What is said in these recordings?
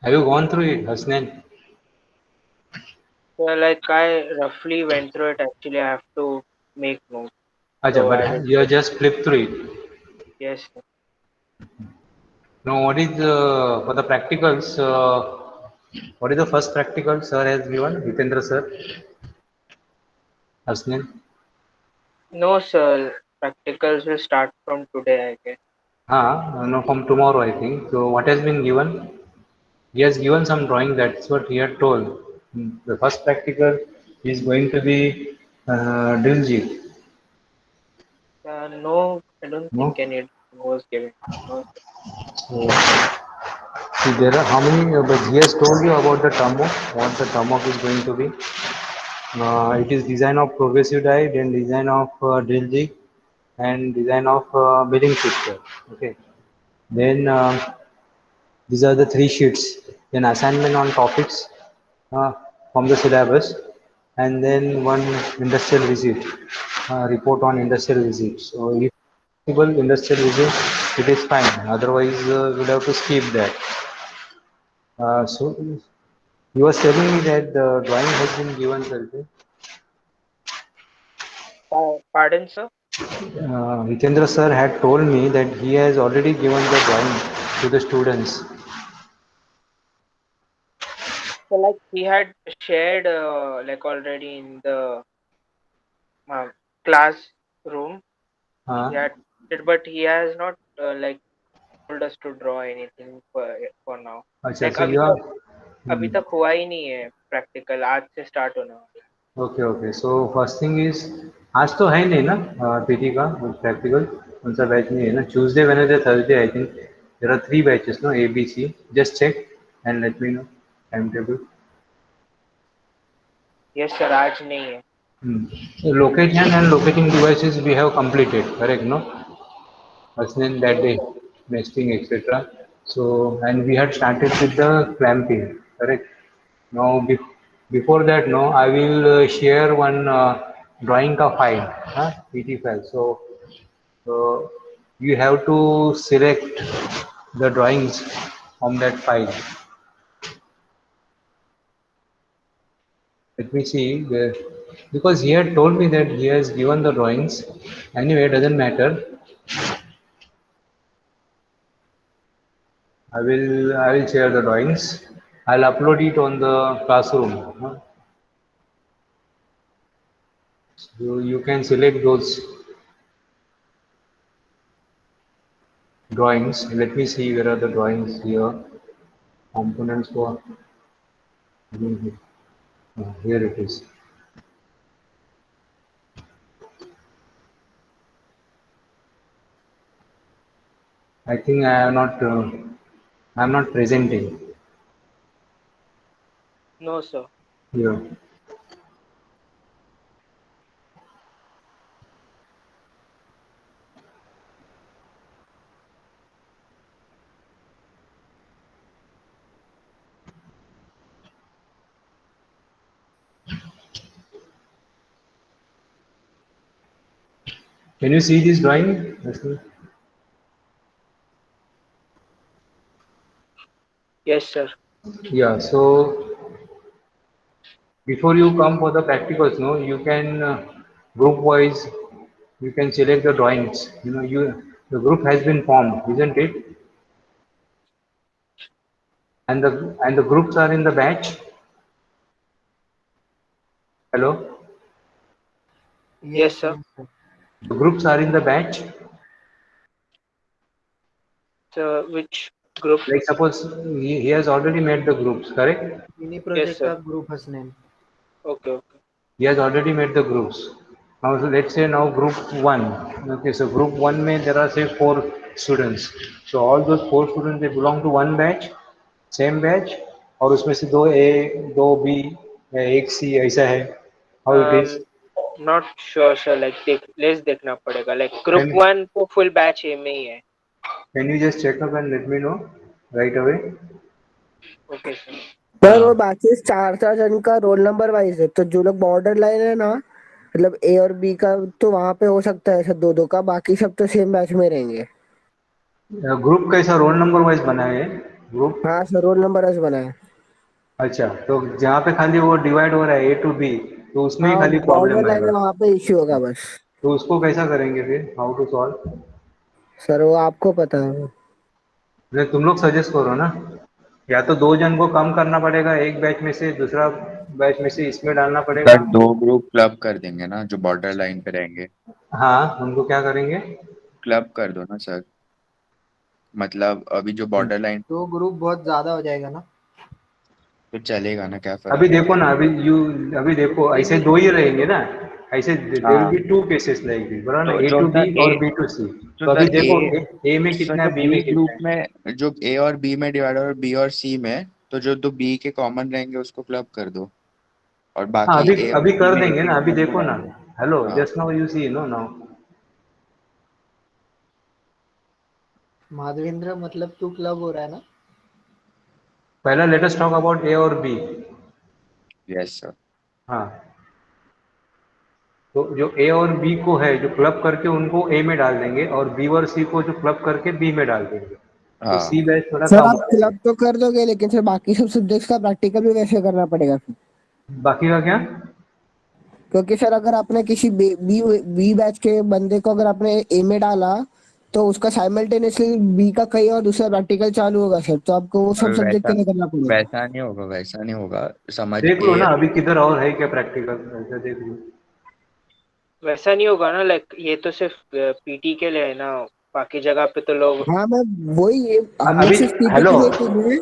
Have you gone through it, Hasnan? So like I roughly went through it. Actually, I have to make notes. Acha, So but I will. you have just flipped through it. Yes. Now, what is for the practicals? What is the first practical sir has given? Hitendra sir, Hasnan. No, sir. Practicals will start from today, I guess. No, from tomorrow, I think. So, what has been given? He has given some drawing. That's what he had told. The first practical is going to be Diljit. No, I don't think No. any was given. No, So, see, there are how many? But he has told you about the term of what the term of is going to be. It is design of progressive die, then design of drill jig, and design of milling shifter. Okay. Then these are the three sheets. Then assignment on topics uh, from the syllabus, and then one industrial visit, report on industrial visit. So if possible industrial visit, it is fine. Otherwise, we'll have to skip that. So you were telling me that the drawing has been given, sir. pardon, sir. Hitendra sir had told me that he has already given the drawing to the students. So like he had shared like already in the uh, classroom. He Uh, had it, but he has not like told us to draw anything for now. अच्छा, Like so you are. अभी Hmm. तक हुआ ही नहीं है practical आज से start होने वाला okay okay so first thing is आज तो है नहीं ना पीटी का प्रैक्टिकल कौन सा बैच नहीं है ना Tuesday Wednesday Thursday I think there are three batches no A B C just check and let me know time table है यस सर आज नहीं है location and locating devices we have completed correct no Asnen that yes day sir nesting etc so and we had started with the clamping correct now before that no I will share one drawing ka file pt file so you have to select the drawings from that file. Let me see because he had told me that he has given the drawings. Anyway, it doesn't matter. I will share the drawings. I'll upload it on the classroom. So you can select those drawings. Let me see where are the drawings here. Components for here it is. I think I am not. I'm not presenting no sir here. Can you see this drawing? Yes sir Yeah. So before you come for the practicals, no, you can group wise. You can select the drawings. The group has been formed, isn't it? And the groups are in the batch. Hello. Yes Yes, sir yes, sir. The groups are in the batch. Sir which group Like suppose he has already made the groups, correct? Mini yes project sir का group hasname. Okay okay He has already made the groups. Now, so let's say now group one. Okay, so group one में there are say four students. So all those four students they belong to one batch, same batch, और उसमें से दो A, दो B, या एक C ऐसा है. How it is? Not sure sir like let's देखना पड़ेगा लाइक ग्रुप Can वन तो फुल बैच ए में ही है can you just check up and let me know right away? Okay sir पर वो हाँ. बैचेस चार चार जन का रोल नंबर वाइज है तो जो लोग बॉर्डर लाइन है ना मतलब ए और बी का तो वहां पे हो सकता है ऐसा दो दो का बाकी सब तो सेम बैच में रहेंगे ग्रुप कैसा रोल नंबर वाइज बना है? ग्रुप? हाँ सर, रोल नंबर वाइज बना है। अच्छा, तो जहाँ पे खाली वो डिवाइड हो रहा है A to B, तो उसमें ही हाँ, खाली बॉर्डर प्रॉब्लम लाइन आएगा। है, वहाँ पे इश्यू होगा बस। तो उसको कैसा करेंगे फिर, हाउ टू सॉल्व? सर वो आपको पता है। अरे तुम लोग सजेस्ट करो ना। या तो दो जन को कम करना पड़ेगा, एक बैच में से दूसरा बैच में से इसमें डालना पड़ेगा। सर दो ग्रुप क्लब कर देंगे ना, जो बॉर्डर लाइन पे रहेंगे। हाँ, उनको क्या करेंगे? क्लब कर दो ना सर, मतलब अभी जो बॉर्डर लाइन तो ग्रुप बहुत ज्यादा हो जाएगा ना। तो चलेगा ना, क्या फर्क अभी देखो पड़ेगा। ना, अभी देखो, ऐसे फिफ्टीन दो ही फिफ्टीन रहेंगे रहेगा। ना। ऐसे देर विल हाँ be two cases like this, बराबर ना, तो ए जो टू बी सर ए और B to C। तो तो अभी सर देखो, ए ए में सर कितना जो है, बी बी में कितना ग्रुप है। में, जो ए और बी में डिवाइड और बी और सी में, तो जो दो बी के कॉमन रहेंगे उसको क्लब कर दो, और हाँ, बाकी अभी ए और अभी सी कर में देंगे एक ना, एक अभी जन को देखो ना। डाल दो। हेलो, हाँ just now you see no now. Madhavendra, मतलब तू क्लब हो रहा है ना। पहला let us talk about A और बी। Yes sir. हाँ, तो जो ए और बी को है, जो क्लब करके उनको ए में डाल देंगे, और बी और सी को जो क्लब करके बी में डाल देंगे, तो हाँ सी बैच थोड़ा सर कम आप हो जाएगा। क्लब तो कर दोगे, लेकिन सर बाकी सब सब्जेक्ट्स का प्रैक्टिकल भी वैसे करना पड़ेगा फिर। बाकी का क्या? क्योंकि सर अगर आपने किसी बी बी बी बैच के बंदे को अगर आपने ए में डाला, तो उसका साइमल्टेनियसली बी का कहीं और दूसरा प्रैक्टिकल चालू होगा सर, तो आपको वो सब सब्जेक्ट वैसा के लिए करना पड़ेगा। वैसा नहीं होगा, वैसा नहीं होगा। समझ देख लो ए। ना, अभी किधर और है क्या प्रैक्टिकल, ऐसा देख लो। वैसा नहीं होगा ना, लाइक ये तो सिर्फ पीटी के लिए है ना। बाकी जगह पे तो लोग। हाँ, मैं वही, हम लोग अभी, सिर्फ पीटी हेलो के लिए कर रहे हैं।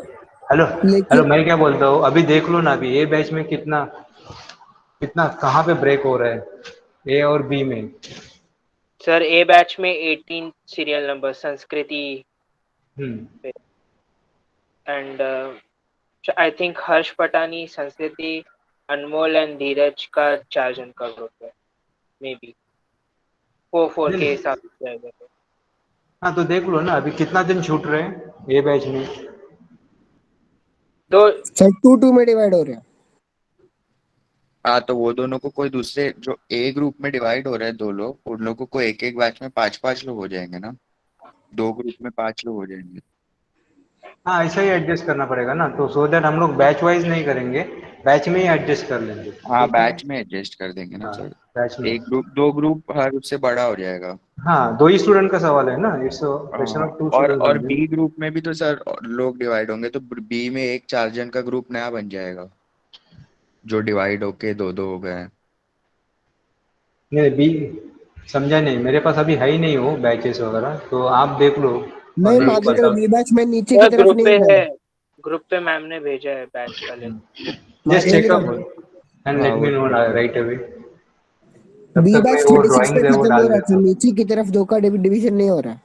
हेलो हेलो, लेकिन मैं क्या बोलता हूँ, अभी देख लो ना, अभी ए बैच में कितना कितना कहाँ पे ब्रेक हो रहा है, ए और बी में। सर ए बैच में 18 सीरियल नंबर संस्कृति हम्म। एंड आई थिंक हर्ष पटानी संस्कृति अनमोल एंड धीरज का 4 जन का ग्रुप है। मे बी 4-4 नहीं के नहीं। हिसाब से जाएगा तो। हाँ, तो देख लो ना, अभी कितना दिन छूट रहे हैं ए बैच में। दो। सर 2-2 में डिवाइड हो रहे हैं। हाँ तो वो दोनों को कोई दूसरे, जो ए ग्रुप में डिवाइड हो रहे हैं दो लोग, उन लोगों को एक एक बैच में पांच पांच लोग हो जाएंगे ना, दो ग्रुप में पांच लोग हो जाएंगे। हाँ, ऐसा ही एडजस्ट करना पड़ेगा ना, तो सो दैट हम लोग बैच वाइज नहीं करेंगे, बैच में ही एडजस्ट कर लेंगे, हाँ ठीक है। बैच में एडजस्ट कर देंगे ना हाँ, सर। बैच में। एक ग्रुप, दो ग्रुप हर उससे बड़ा हो जाएगा। हाँ, दो ही स्टूडेंट का सवाल है ना, इट्स क्वेश्चन हाँ ऑफ टू और स्टूडेंट्स ओनली। बी ग्रुप में भी तो सर लोग डिवाइड होंगे, तो बी में एक चार जन का ग्रुप नया बन जाएगा, जो डिवाइड होके दो दो हो गए हैं। नहीं, बी समझा नहीं, मेरे पास अभी है ही नहीं हो बैचेस वगैरह, तो आप देख लो नहीं, और मेरे को माधवेंद्र, बताओ। बी बैच में नीचे की सर तरफ ग्रुप नहीं पे होता है। है। ग्रुप पे मैम ने भेजा है बैच का link. Just Madhavendra, checkup and हाँ लेट वो मी नो चेक कर राइट लो। अवे। तब बी तक मैं बैच वो 36 पे ड्राइंग्स है वो खत्म हो डाल रहा है, देता तो हूँ। नीचे की तरफ दो का डिवीजन नहीं हो रहा है।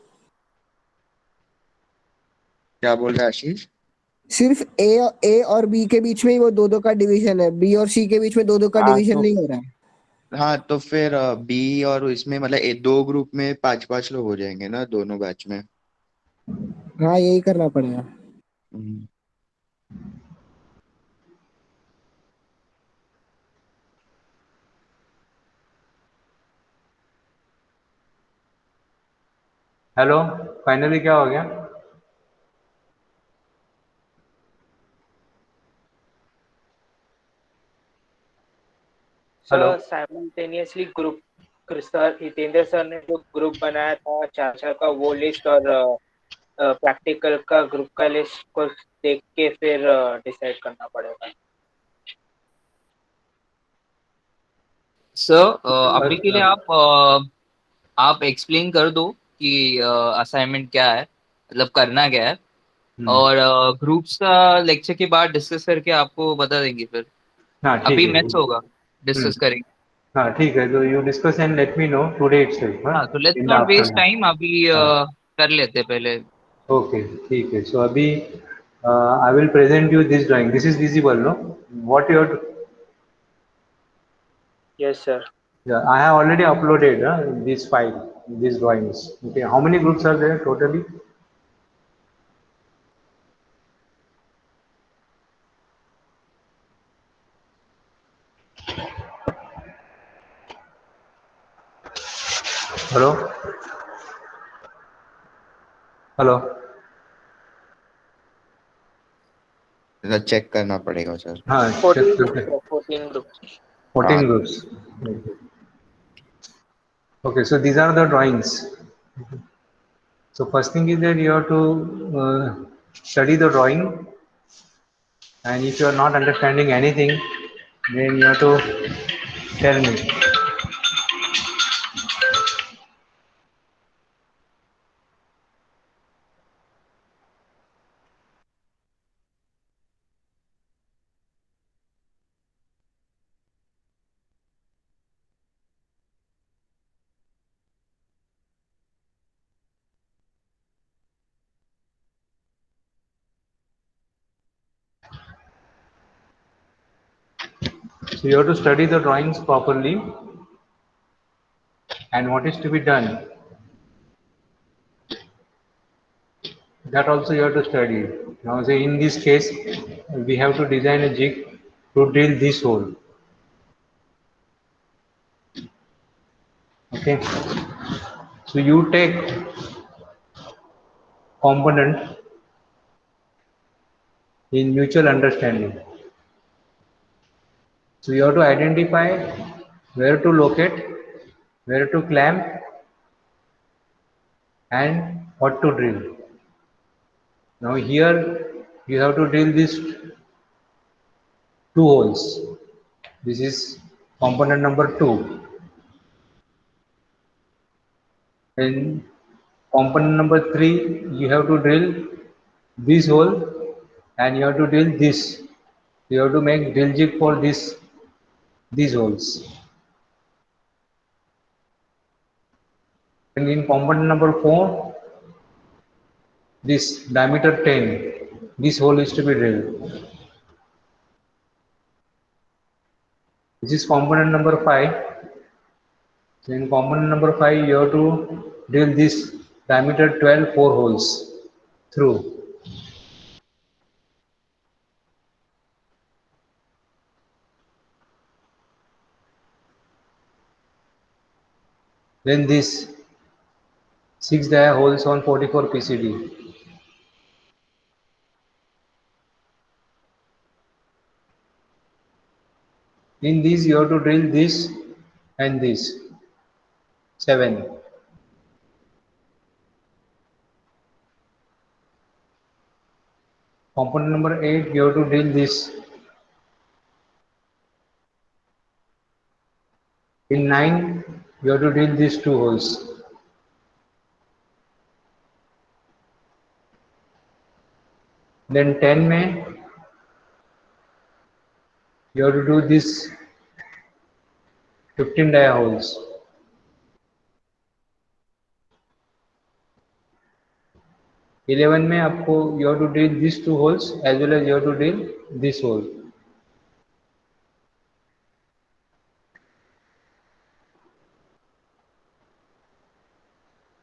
क्या बोल रहे हैं आशीष। सिर्फ ए और बी के बीच में ही वो दो दो का डिवीजन है, बी और सी के बीच में दो दो का हाँ डिवीजन तो नहीं हो रहा है। हाँ तो फिर बी और इसमें मतलब दो ग्रुप में पांच पांच लोग हो जाएंगे ना दोनों बैच में। हाँ, यही करना पड़ेगा। हम्म। हेलो, फाइनली क्या हो गया? Hello. Sir simultaneously group, sir Hitendra sir ने जो ग्रुप बनाया था 4-4 का, वो लिस्ट और प्रैक्टिकल का ग्रुप का लिस्ट को देख के फिर डिसाइड करना पड़ेगा। सर अभी के लिए अच्छा। आप एक्सप्लेन कर दो कि असाइनमेंट क्या है, मतलब करना क्या है। हम्म। और ग्रुप्स का लेक्चर के बाद डिस्कस करके आपको बता देंगे फिर। हाँ, ठीक अभी है। मैथ्स होगा, डिस्कस हम्म। करेंगे। हाँ, ठीक है, तो you discuss and let me know today itself, हाँ, हाँ तो let's in the not waste afternoon. Time, अभी हाँ, कर लेते पहले। ओके, ठीक है, सो अभी I will present you this drawing, this is visible no, what your. Yes sir. Yeah, I have already uploaded this file, these drawings. Okay, how many groups are there totally? Hello? Hello? मतलब check करना पड़ेगा sir. हाँ, 14 check groups, sir, 14 groups. 14 groups. Okay, so these are the drawings. So first thing is that you have to study the drawing, and if you are not understanding anything, then you have to tell me. So you have to study the drawings properly, and what is to be done, that also you have to study. Now say in this case, we have to design a jig to drill this hole. Okay, so you take component in mutual understanding. So you have to identify where to locate, where to clamp, and what to drill. Now here you have to drill these two holes. This is component number 2. And component number 3, you have to drill this hole and you have to drill this. You have to make drill jig for these holes. And in component number 4, this diameter 10, this hole is to be drilled. This is component number 5. So in component number 5, you have to drill this diameter 12 4 holes through. Then this 6 dia holes on 44 PCD. In these you have to drill this and this 7. Component number 8, you have to drill this. In 9, you have to drill these two holes. Then 10 में you have to do this 15 dia holes. 11 में आपको you have to drill these two holes as well as you have to drill this hole.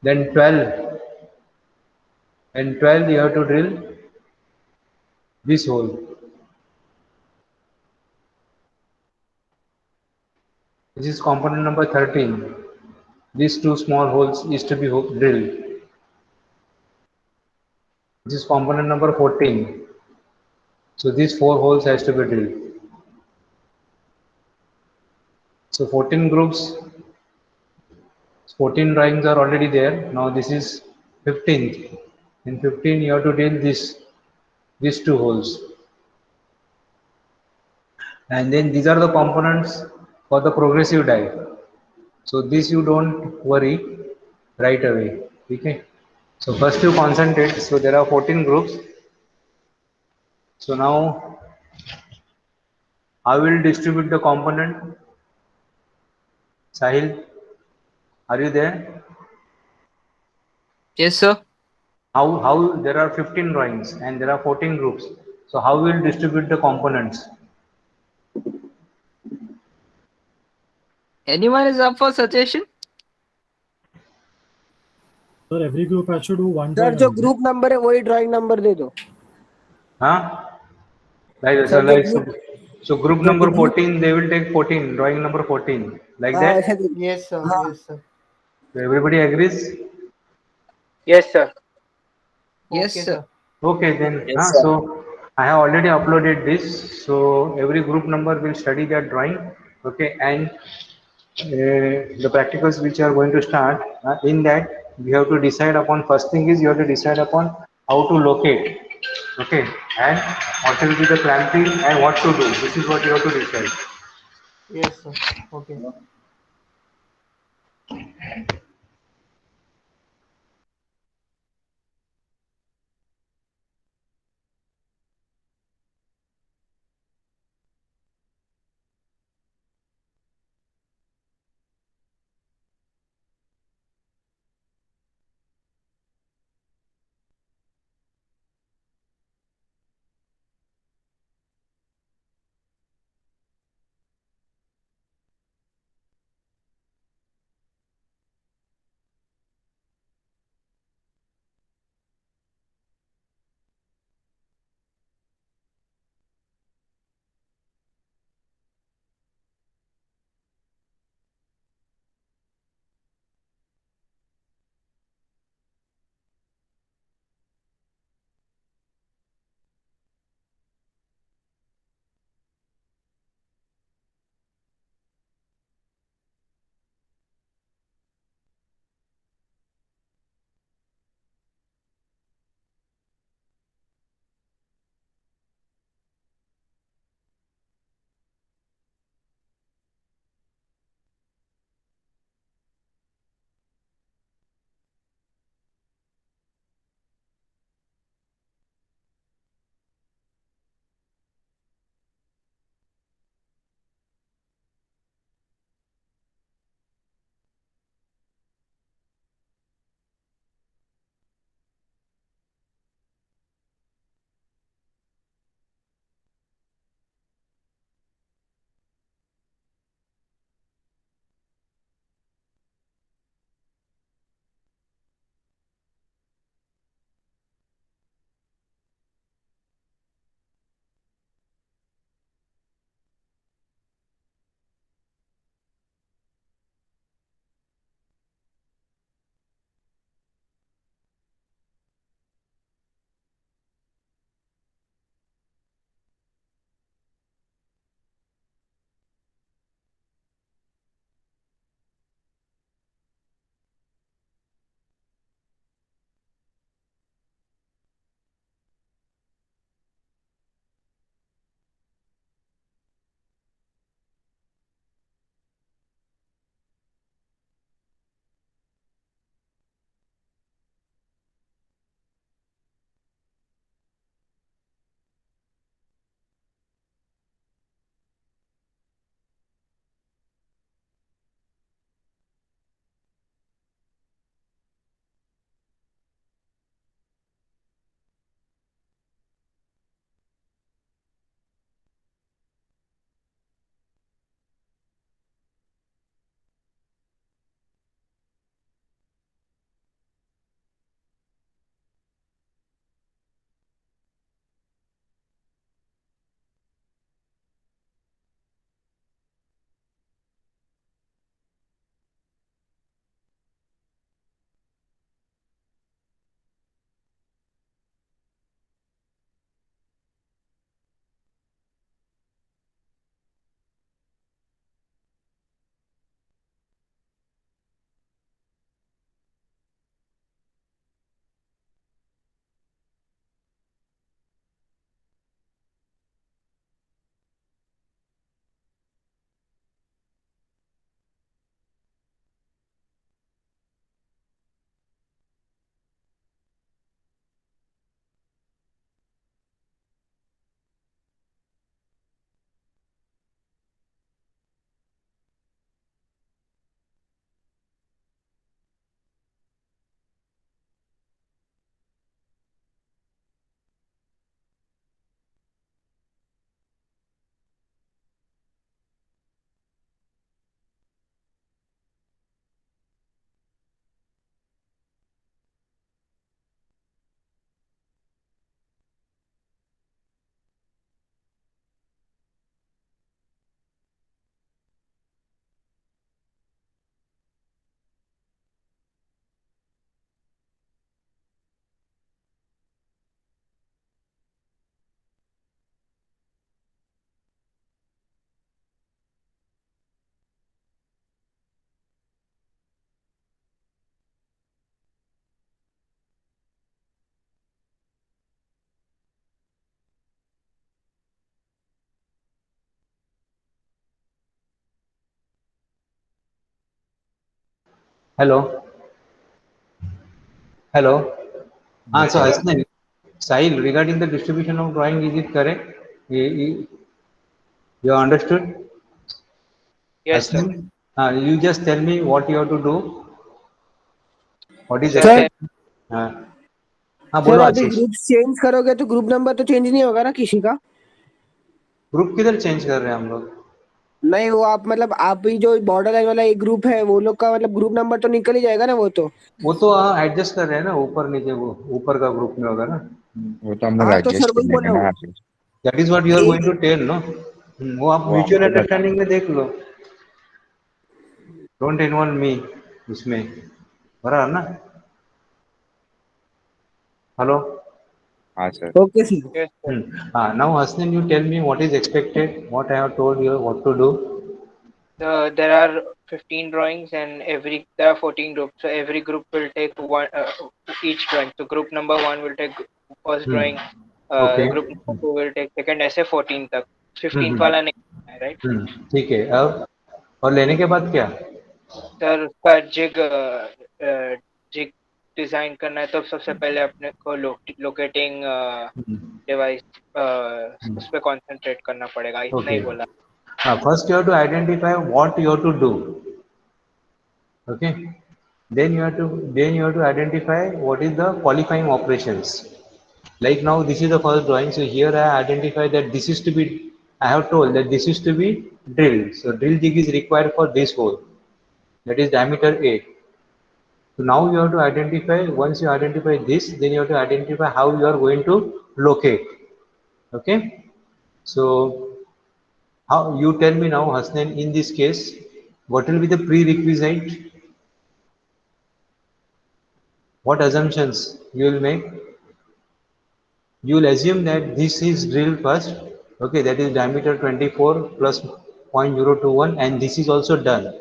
Then 12 and 12 you have to drill this hole. This is component number 13. These two small holes is to be drilled. This is component number 14. So these 4 holes has to be drilled. So 14 groups, 14 drawings are already there. Now this is 15th. In 15 you have to drill these two holes. And then these are the components for the progressive die. So this you don't worry right away. Okay. So first you concentrate. So there are 14 groups. So now I will distribute the component. Sahil, are you there? Yes, sir. How there are 15 drawings and there are 14 groups. So how will distribute the components? Anyone is up for suggestion? Sir, every group has to do one sir drawing जो only. Group number है वही drawing number दे दो. Huh? Like, so, Sir, like, जो so group जो number group 14, they will take 14, drawing number 14. Like हाँ that? ऐसे दे. Yes, sir. हाँ. Yes, sir. So everybody agrees? Yes, sir. Yes, Okay, sir. Okay, then. Yes, sir. So I have already uploaded this, so every group member will study that drawing, okay, and the practicals which are going to start, in that we have to decide upon, first thing is you have to decide upon how to locate, okay, and what will be the clamping and what to do. This is what you have to decide. Yes, sir. Okay. Hello. Hello. So Hasnain, Sahil, regarding the distribution of drawing, is it correct? You understood? Yes, sir. Hasnain, you just tell me what you have to do. What is Sir, sir expected? हाँ sir बोलो अभी आशीष. Group change करोगे तो group number तो change नहीं होगा ना किसी का? ग्रुप किधर चेंज कर रहे हैं हम लोग? नहीं, वो आप मतलब आप ही जो बॉर्डर लाइन वाला एक ग्रुप है वो लोग का मतलब ग्रुप नंबर तो निकल ही जाएगा ना वो तो. वो तो एडजस्ट कर रहे हैं ना, ऊपर नीचे वो ऊपर का ग्रुप में होगा ना. वो तो हम लोग हाँ तो एडजस्ट सर कर वही बोल लेंगे रहा ना हूँ. आगे। That is what you are going एक टू टेल नो. वो आप वो म्यूचुअल हमको बता। अंडरस्टैंडिंग में देख लो. डोंट इन्वॉल्व मी इसमें. बराबर ना. हेलो. हाँ sir. Okay sir. yes, sir. Now Hasnain, you tell me what is expected, what I have told you, what to do. There are 15 drawings and there are 14 groups. So every group will take one each drawing. So group number 1 will take first Hmm. drawing. Okay. Group number 2 will take second. ऐसे 14 तक. 15th हम्म. वाला नहीं है, right? ठीक है. अब और लेने के बाद क्या? सर उसका जिग डिजाइन करना है तो सबसे पहले अपने को लोकेटिंग डिवाइस उस पर कंसंट्रेट करना पड़ेगा. इतना ही Okay. बोला. First you have to identify what you have to do. Okay. Then you have to identify what is the qualifying operations. Like now this is the first drawing. So here I identify that this is to be. I have told that this is to be drilled. So drill jig is required for this hole. That is diameter 8. So now you have to identify. Once you identify this, then you have to identify how you are going to locate. Okay. So how you tell me now, Hasnain, in this case, what will be the prerequisite? What assumptions you will make? You will assume that this is drilled first. Okay, that is diameter 24 plus 0.021, and this is also done.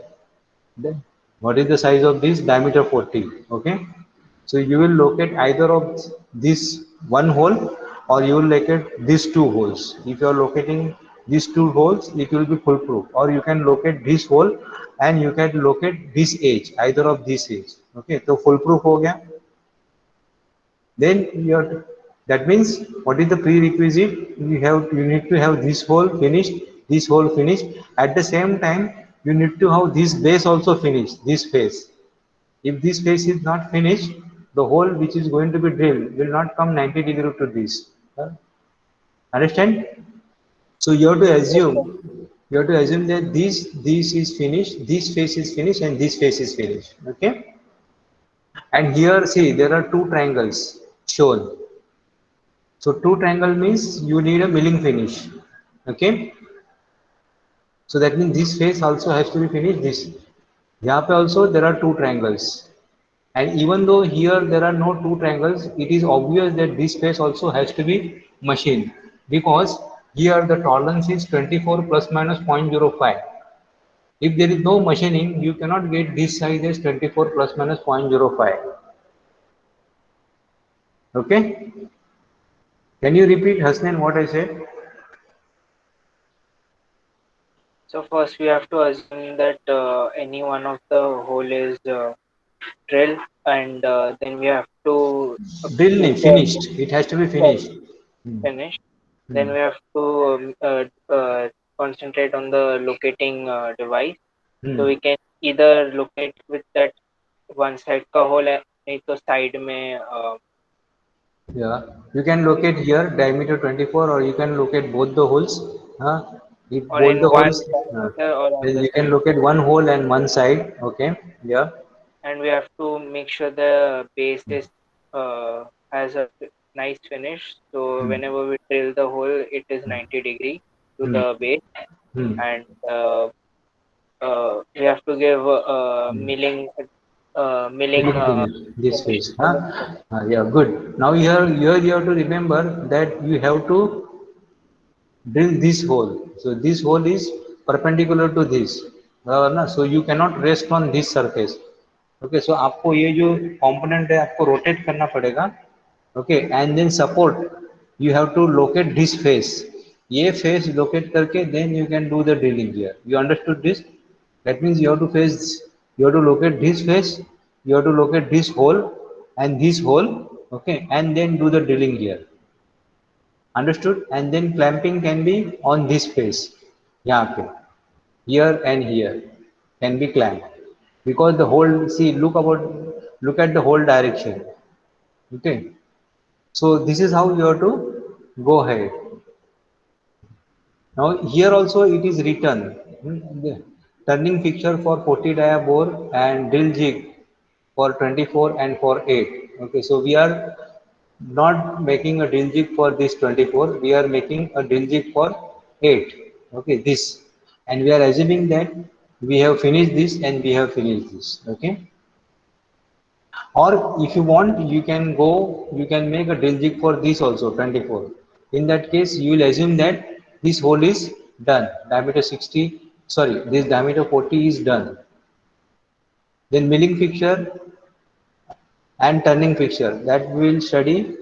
Then what is the size of this? Diameter 40. Okay, so you will locate either of this one hole, or you will locate these two holes. If you are locating these two holes, it will be foolproof. Or you can locate this hole and you can locate this edge, either of this edge. Okay, so foolproof हो गया. Then that means what is the prerequisite? You need to have this hole finished, this hole finished. At the same time, you need to have this base also finished, this face. If this face is not finished, the hole which is going to be drilled will not come 90 degree to this. Understand? So you have to assume that this is finished, this face is finished, and this face is finished. Okay. And here see there are two triangles shown. So two triangle means you need a milling finish. Okay. So that means this face also has to be finished. This. यहाँ पे also there are two triangles. And even though here there are no two triangles, it is obvious that this face also has to be machined, because here the tolerance is 24 plus minus 0.05. If there is no machining, you cannot get this size as 24 plus minus 0.05. Okay? Can you repeat, Hasnain, what I said? So first we have to assume that any one of the hole is drilled, and then we have to Drill make nahi, finished. It has to be finished. finish. Then Hmm. we have to concentrate on the locating device. Hmm. So we can either locate with that one side का hole है, नहीं तो side में Yeah, you can locate here diameter 24, or you can locate both the holes. If or both in the one holes, diameter or on then the you can side. locate one hole and one side. Okay, yeah. And we have to make sure the base is has a nice finish. So Hmm. whenever we drill the hole, it is 90 degree to Hmm. the base, Hmm. and we have to give Hmm. milling Milling finish, this finish. phase. Yeah, good. Now here you have to remember that you have to drill this hole. So this hole is perpendicular to this. ना? So you cannot rest on this surface. Okay, so आपको ये जो component है आपको rotate करना पड़ेगा. Okay, and then support. You have to locate this face. ये face locate करके then you can do the drilling here. You understood this? That means you have to face You have to locate this face, you have to locate this hole and this hole, okay, and then do the drilling here. Understood? And then clamping can be on this face. Yeah, okay. Here and here can be clamped because the whole, see, look at the whole direction. Okay. So this is how you have to go ahead. Now here also it is written, the turning fixture for 40 dia bore and drill jig for 24 and for 8. Okay, so we are not making a drill jig for this 24, we are making a drill jig for 8. Okay, this, and we are assuming that we have finished this and we have finished this. Okay, or if you want, you can make a drill jig for this also 24. In that case, you will assume that this hole is done, diameter 60, sorry, this diameter 40 is done. Then milling fixture and turning fixture, that we will study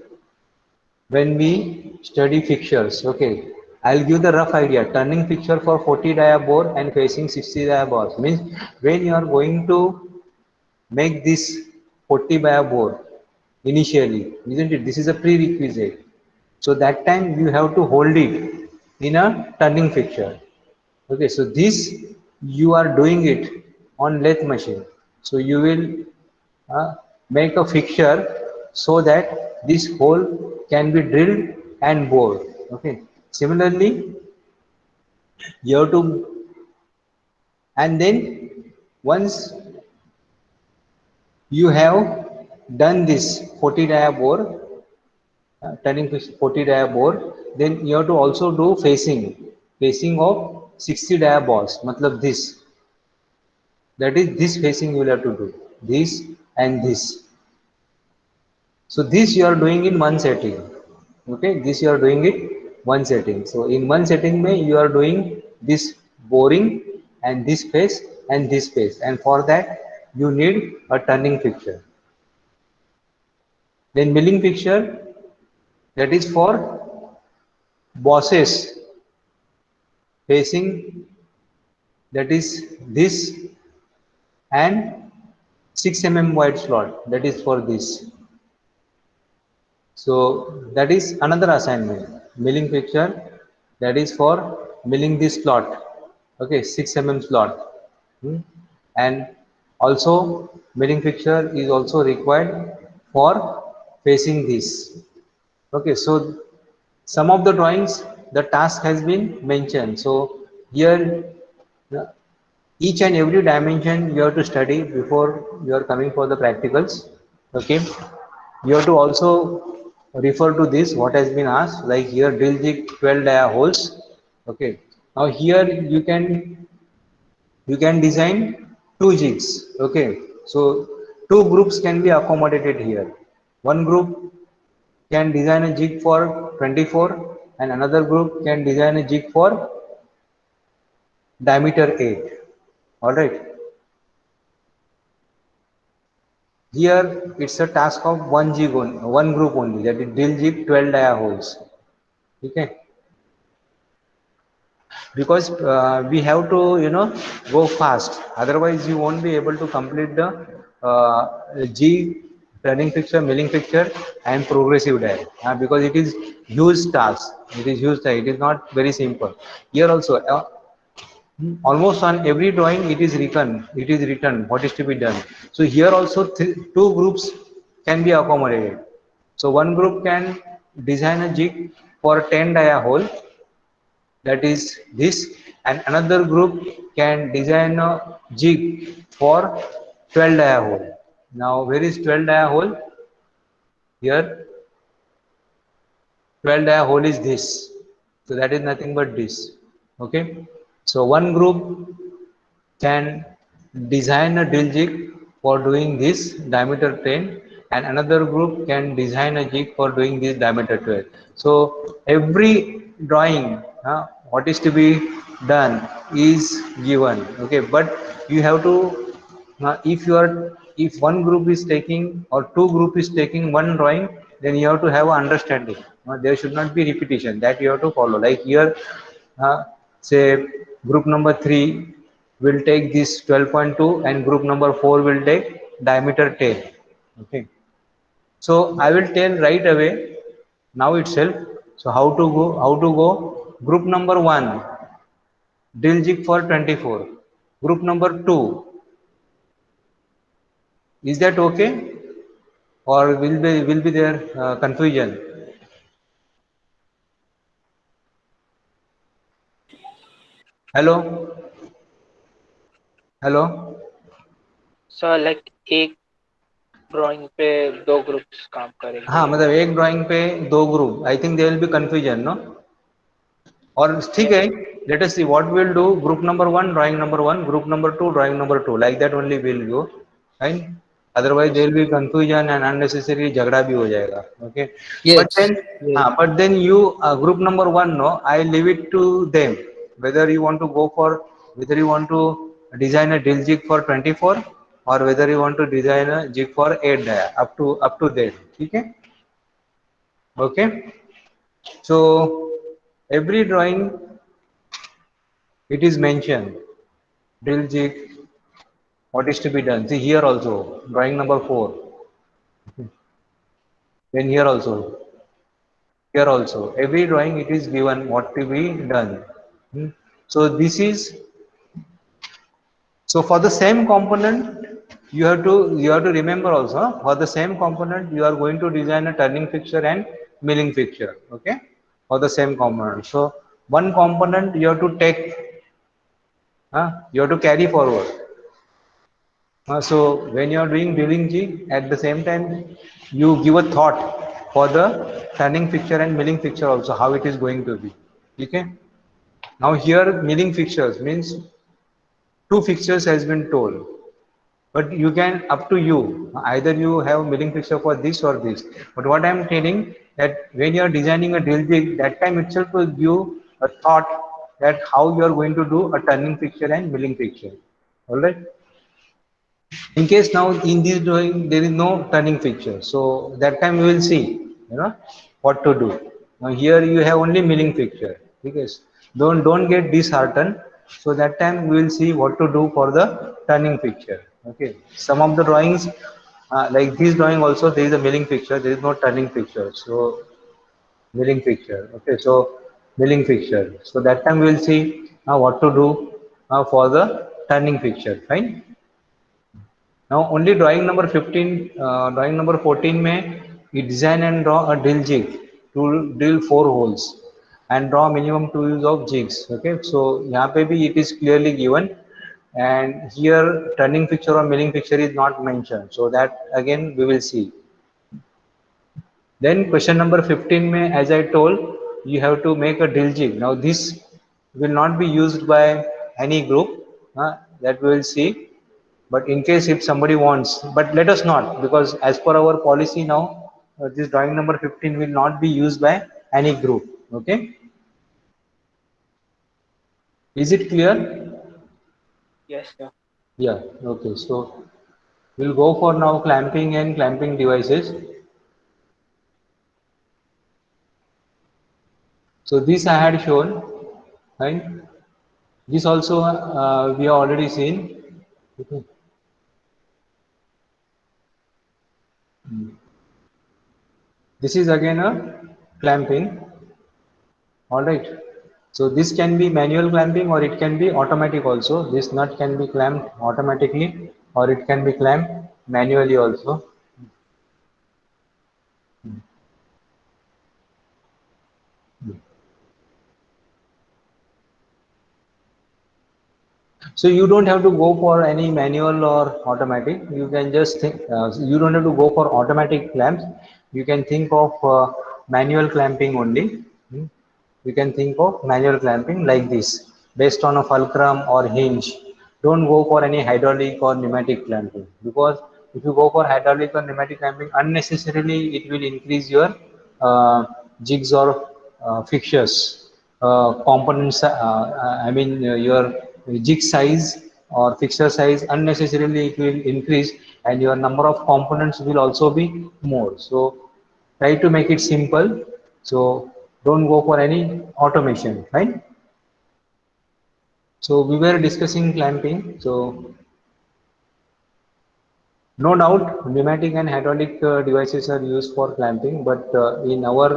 when we study fixtures. Okay, I'll give the rough idea. Turning fixture for 40 dia bore and facing 60 dia bores means when you are going to make this 40 dia bore initially, isn't it? This is a prerequisite. So that time you have to hold it in a turning fixture. Okay, so this you are doing it on lathe machine. So you will make a fixture so that this hole can be drilled and bored. Okay, similarly you have to, and then once you have done this 40 dia bore, turning 40 dia bore, then you have to also do facing of 60 dia bores, matlab this, that is this facing you will have to do, this and this. So this you are doing in one setting. Okay, this you are doing it one setting. So in one setting mein you are doing this boring and this face and this face, and for that you need a turning fixture. Then milling fixture, that is for bosses facing, that is this, and 6 mm wide slot, that is for this. So that is another assignment. Milling fixture, that is for milling this slot. Okay, 6 mm slot. And also milling fixture is also required for facing this. Okay, so some of the drawings the task has been mentioned. So here each and every dimension you have to study before you are coming for the practicals. Okay, you have to also refer to this what has been asked, like here drill jig 12 dia holes. Okay, now here you can design 2 jigs. Okay, so 2 groups can be accommodated here. One group can design a jig for 24 and another group can design a jig for diameter 8. All right, here it's a task of one group only, that is drill jig 12 dia holes. Okay, because we have to go fast, otherwise you won't be able to complete the jig, turning fixture, milling fixture and progressive die, because it is huge task, it is not very simple. Here also almost on every drawing it is written what is to be done. So here also 2 groups can be accommodated. So one group can design a jig for 10 dia hole, that is this, and another group can design a jig for 12 dia hole. Now where is 12 dia hole? Here 12 dia hole is this, so that is nothing but this. Okay, so one group can design a drill jig for doing this diameter 10 and another group can design a jig for doing this diameter 12. So every drawing what is to be done is given. Okay, but you have to if one group is taking or 2 group is taking one drawing, then you have to have an understanding. There should not be repetition, that you have to follow. Like here say group number 3 will take this 12.2 and group number 4 will take diameter 10. Okay. So I will tell right away now itself. So how to go? How to go? Group number 1 drill jig for 24. Group number 2, is that okay? Or will be there confusion? Hello, hello. Sir like एक drawing पे दो groups काम हाँ, करेंगे. मतलब एक drawing पे दो ग्रुप. I think there will be confusion, no? और ठीक है, let us see what we'll do. Group number 1 drawing number 1, group number 2 drawing number 2, like that only we'll go, right? Otherwise there will be confusion and unnecessary झगड़ा भी हो जाएगा. Okay, but Yes. then Yes. but then you group number 1, no, I leave it to them whether you want to go for, whether you want to design a drill jig for 24 or whether you want to design a jig for 8 dia, up to that. ठीक है? Okay, so every drawing it is mentioned drill jig, what is to be done. See here also drawing number 4, then here also every drawing it is given what to be done. So this is, so for the same component you have to remember also, for the same component you are going to design a turning fixture and milling fixture. Okay, for the same component. So one component you have to take, you have to carry forward. So when you are doing drilling jig, at the same time you give a thought for the turning fixture and milling fixture also, how it is going to be. Okay, now here milling fixtures means two fixtures has been told, but you can, up to you, either you have milling fixture for this or this. But what I am telling, that when you are designing a drill jig, that time itself will give a thought that how you are going to do a turning fixture and milling fixture. All right, in case now in this drawing there is no turning fixture, so that time we will see, what to do. Now here you have only milling fixture, because don't get disheartened. So that time we will see what to do for the turning fixture. Okay, some of the drawings, like this drawing also there is a milling fixture, there is no turning fixture. So milling fixture, okay, so milling fixture, so that time we will see what to do for the turning fixture. Fine. Now only drawing number 15, drawing number 14 में you design and draw a drill jig to drill 4 holes and draw minimum 2 use of jigs. Okay, so यहाँ पे भी it is clearly given, and here turning fixture or milling fixture is not mentioned, so that again we will see. Then question number 15 में, as I told, you have to make a drill jig. Now this will not be used by any group, that we will see. But in case if somebody wants, but let us not, because as per our policy now, this drawing number 15 will not be used by any group. Okay, is it clear? Yes, sir. Yeah. Okay, so we'll go for now clamping and clamping devices. So this I had shown, right? This also we have already seen. Okay. This is again a clamping. All right. So this can be manual clamping or it can be automatic also. This nut can be clamped automatically or it can be clamped manually also. So you don't have to go for any manual or automatic. You can just think, you don't have to go for automatic clamps. You can think of manual clamping only. You can think of manual clamping like this, based on a fulcrum or hinge. Don't go for any hydraulic or pneumatic clamping, because if you go for hydraulic or pneumatic clamping, unnecessarily it will increase your jigs or fixtures, components. I mean your jig size or fixture size, unnecessarily it will increase, and your number of components will also be more. So try to make it simple. So don't go for any automation, right? So we were discussing clamping. So no doubt, pneumatic and hydraulic devices are used for clamping, but in our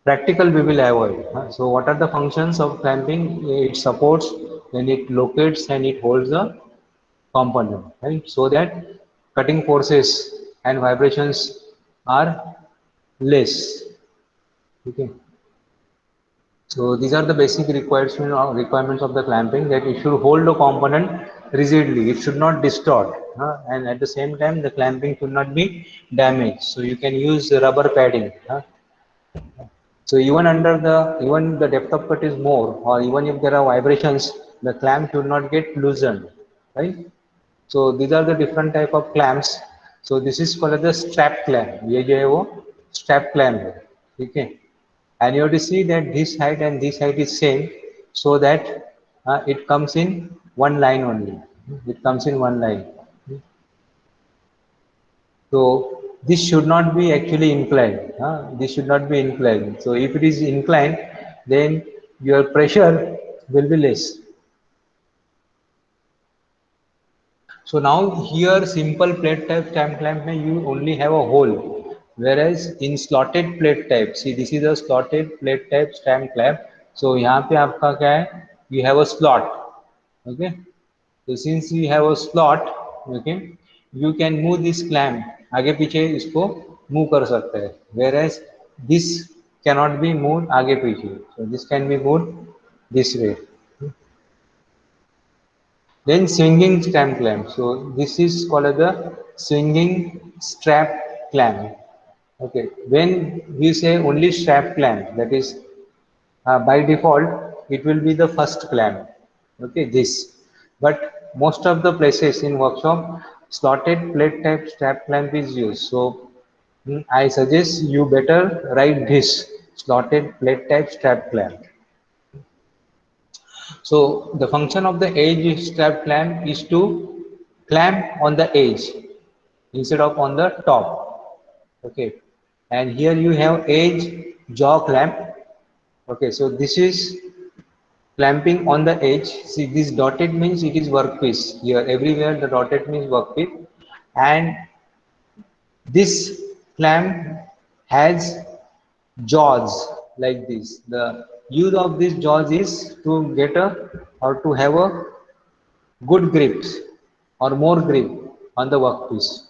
practical we will avoid. So what are the functions of clamping? It supports when it locates and it holds the component, right? So that cutting forces and vibrations are less. Okay. So these are the basic requirements of the clamping, that it should hold the component rigidly. It should not distort, and at the same time the clamping should not be damaged. So you can use rubber padding. So even the depth of cut is more, or even if there are vibrations, the clamp should not get loosened, right? So these are the different type of clamps. So this is called the strap clamp. ये जो है वो strap clamp है, ठीक है? And you have to see that this height and this height is same, so that it comes in one line only. It comes in one line. So this should not be actually inclined. This should not be inclined. So if it is inclined, then your pressure will be less. So now here simple plate type stamp clamp may you only have a hole, whereas in slotted plate type, see this is a slotted plate type stamp clamp. So यहाँ पे आपका क्या है? You have a slot, okay? So since you have a slot, okay, you can move this clamp. आगे पीछे इसको move कर सकते हैं. Whereas this cannot be moved आगे पीछे. So this can be moved this way. Then swinging stamp clamp. So this is called as the swinging strap clamp. Okay. When we say only strap clamp, that is by default it will be the first clamp. Okay, this. But most of the places in workshop, slotted plate type strap clamp is used. So I suggest you better write this slotted plate type strap clamp. So the function of the edge strap clamp is to clamp on the edge instead of on the top. Okay, and here you have edge jaw clamp. Okay, so this is clamping on the edge. See, this dotted means it is workpiece. Here everywhere the dotted means workpiece, and this clamp has jaws like this. The use of these jaws is to get a or to have a good grips or more grip on the workpiece.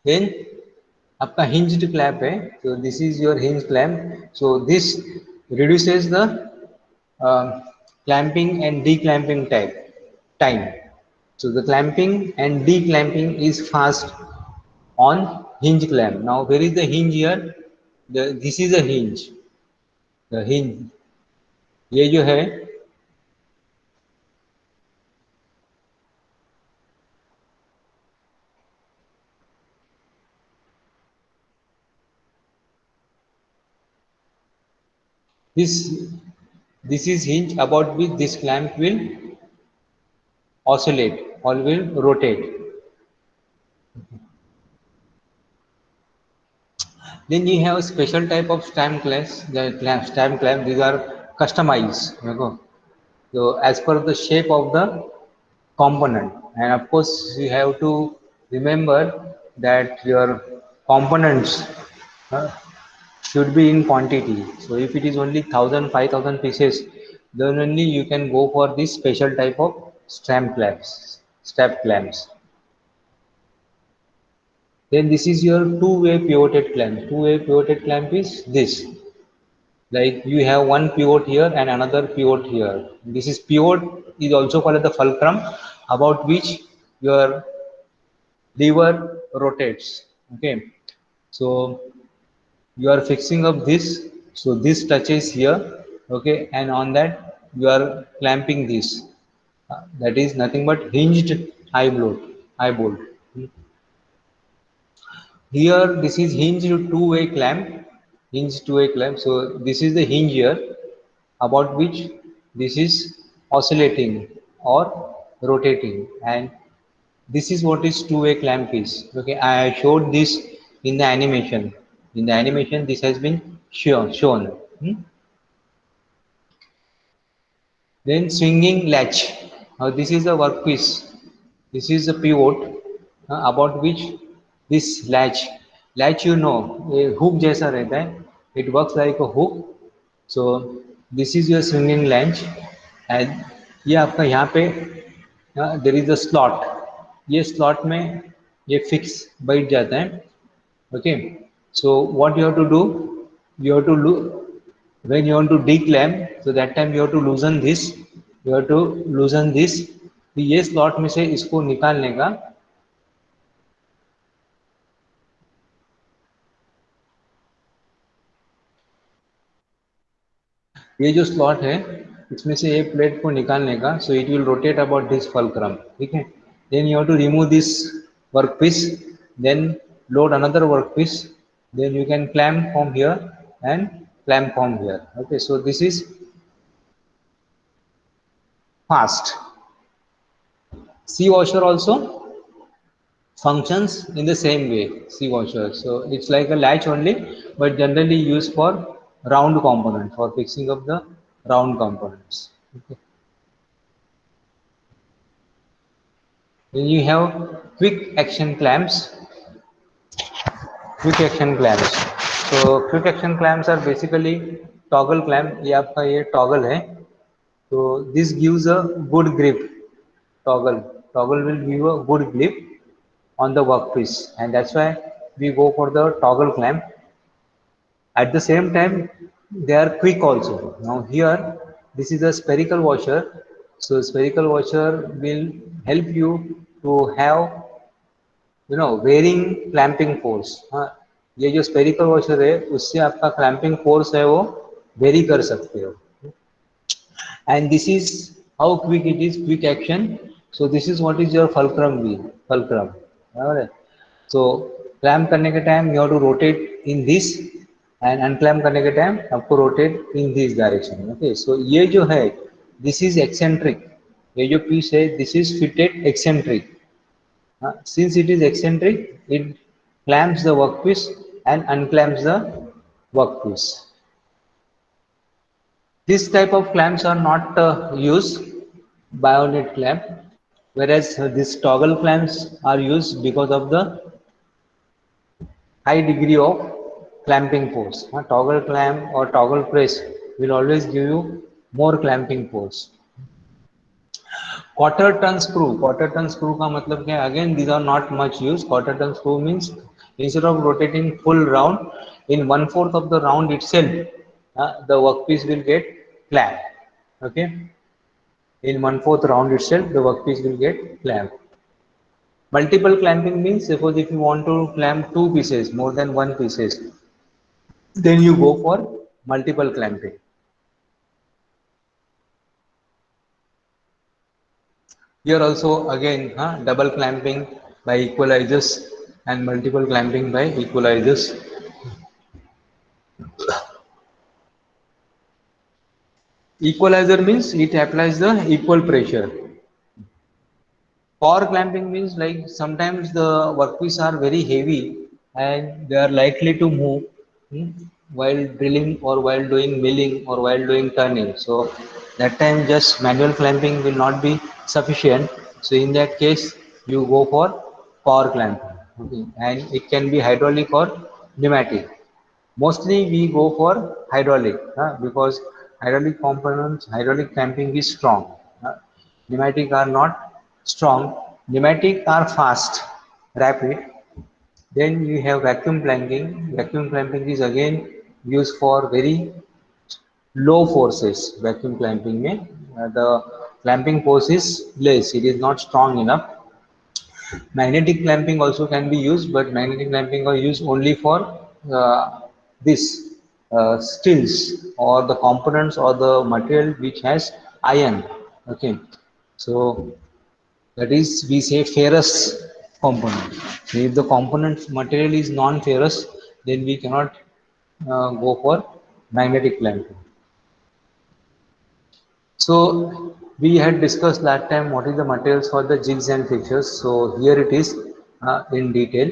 Then आपका hinged clamp है. So this is your hinge clamp. So this reduces the clamping and declamping time. So the clamping and declamping is fast on hinge clamp. Now where is the hinge here? This is a hinge. The hinge ये जो है this is hinge about which this clamp will oscillate or will rotate. Then you have a special type of stamp clamps. Stamp clamp, these are customized. So as per the shape of the component, and of course you have to remember that your components should be in quantity. So if it is only 1000, 5000 pieces, then only you can go for this special type of stamp clamps, step clamps. Then this is your two-way pivoted clamp. Two-way pivoted clamp is this. Like you have one pivot here and another pivot here. This is pivot is also called the fulcrum, about which your lever rotates. Okay, so you are fixing up this, so this touches here. Okay, and on that you are clamping this. That is nothing but hinged eye bolt. Here this is hinged two-way clamp, So this is the hinge here, about which this is oscillating or rotating, and this is what is two-way clamp is. Okay, I showed this in the animation. In the animation, this has been shown. Then swinging latch. Now this is a workpiece. This is a pivot about which this latch you know ये hook जैसा रहता है. It works like a hook. So this is your swinging latch and ये आपका यहाँ पे there is a slot. ये slot में ये fix बैठ जाता है. Okay. So what you have to do? You have to when you want to declamp, so that time you have to loosen this. You have to loosen this. तो ये slot में से इसको निकालने का ये जो स्लॉट है इसमें से ये प्लेट को निकालने का so it will rotate about this fulcrum ठीक है then you have to remove this work piece then load another work piece then you can clamp from here and clamp from here okay so this is fast sea washer also functions in the same way sea washer so it's like a latch only but generally used for round components for fixing of the round components okay. Then you have quick action clamps so quick action clamps are basically toggle clamp ये आपका ये toggle है so this gives a good grip toggle will give a good grip on the workpiece and that's why we go for the toggle clamp at the same time they are quick also now here this is a spherical washer so spherical washer will help you to have varying clamping force हाँ ये जो spherical washer है उससे आपका clamping force है वो very कर सकते हो and this is how quick it is quick action so this is what is your fulcrum so clamp करने के time you have to rotate in this and unclamp करने के टाइम आपको rotate in this direction okay so ये जो है this is eccentric ये जो पीस है this is fitted eccentric since it is eccentric, it clamps the workpiece and unclamps the workpiece. This type of clamps are not used bayonet clamp, whereas these toggle clamps are used because of the high degree of clamping force. Toggle clamp or toggle press will always give you more clamping force. Quarter ton screw का मतलब क्या है again these are not much used quarter ton screw means instead of rotating full round in 1/4 of the round itself the workpiece will get clamped okay in 1/4 round itself the workpiece will get clamped multiple clamping means suppose if you want to clamp two pieces more than one pieces then you go for multiple clamping. Here also again double clamping by equalizers and multiple clamping by equalizers. Equalizer means it applies the equal pressure. Power clamping means like sometimes the workpiece are very heavy and they are likely to move while drilling or while doing milling or while doing turning. So that time just manual clamping will not be sufficient. So in that case you go for power clamping okay. And it can be hydraulic or pneumatic. Mostly we go for hydraulic because hydraulic components, hydraulic clamping is strong. Pneumatic are not strong. Pneumatic are fast, rapid. Then you have vacuum clamping. Vacuum clamping is again used for very low forces. Vacuum clamping में the clamping force is less. It is not strong enough. Magnetic clamping also can be used, but magnetic clamping are used only for this stills or the components or the material which has iron. Okay, so that is we say ferrous component. So if the component material is non-ferrous, then we cannot go for magnetic clamping. So we had discussed last time what is the materials for the jigs and fixtures. So here it is in detail.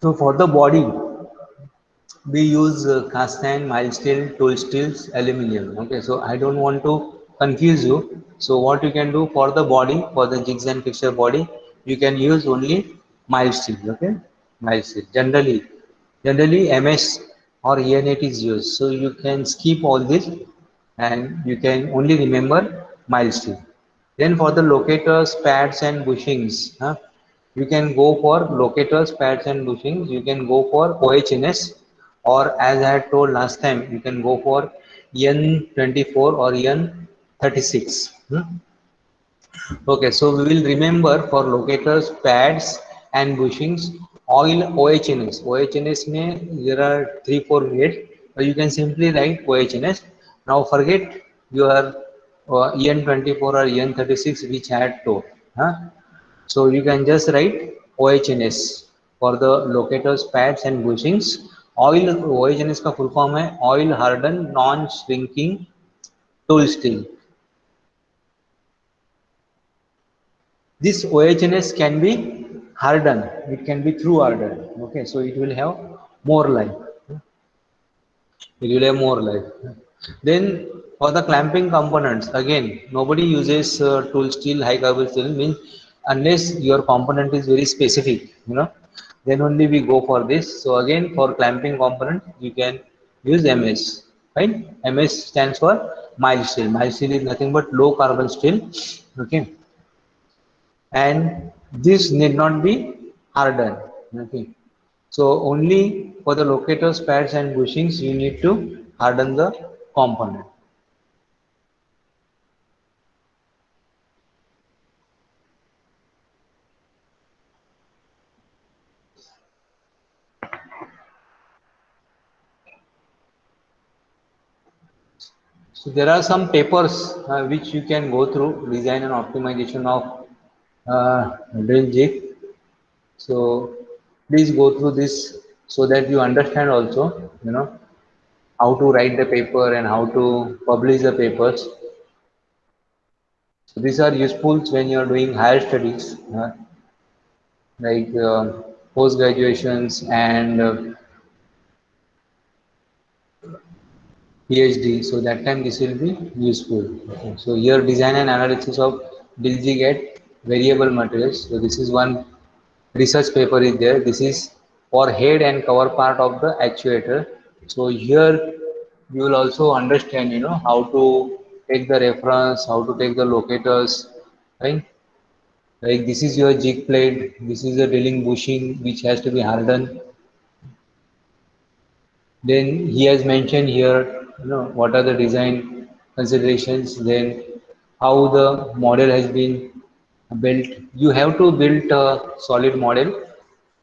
So for the body, we use cast iron, mild steel, tool steels, aluminum. Okay, so I don't want to confuse you. So what you can do for the body, for the jigs and fixture body, you can use only mild steel. Okay, mild steel. Generally MS or EN8 is used. So you can skip all this and you can only remember mild steel. Then for the locators, pads and bushings, you can go for locators, pads and bushings. You can go for OHNS, or as I had told last time, you can go for EN24 or EN36. Okay, so we will remember for locators, pads and bushings, oil OHNS. OHNS mein there are 3-4 grades, but you can simply write OHNS. Now forget your EN24 or EN36 which had told. Huh? So you can just write OHNS for the locators, pads and bushings. Oil OHNS का full form है oil hardened non shrinking tool steel. This OHNS can be hardened. It can be through hardened. Okay, so it will have more life. It will have more life. Then for the clamping components, again, nobody uses tool steel, high carbon steel, means unless your component is very specific, then only we go for this. So again, for clamping component, you can use MS. Right? MS stands for mild steel. Mild steel is nothing but low carbon steel. Okay, and this need not be hardened. Okay, so only for the locators, pads and bushings you need to harden the component. So there are some papers which you can go through, design and optimization of drill jig. So please go through this so that you understand also, how to write the paper and how to publish the papers. So these are useful when you are doing higher studies, like post graduations and PhD. So that time this will be useful. Okay. So here design and analysis of DLG at variable materials. So this is one research paper is there. This is for head and cover part of the actuator. So here you will also understand, how to take the reference, how to take the locators, right? Like this is your jig plate, this is the drilling bushing which has to be hardened. Then he has mentioned here, what are the design considerations, then how the model has been built. You have to build a solid model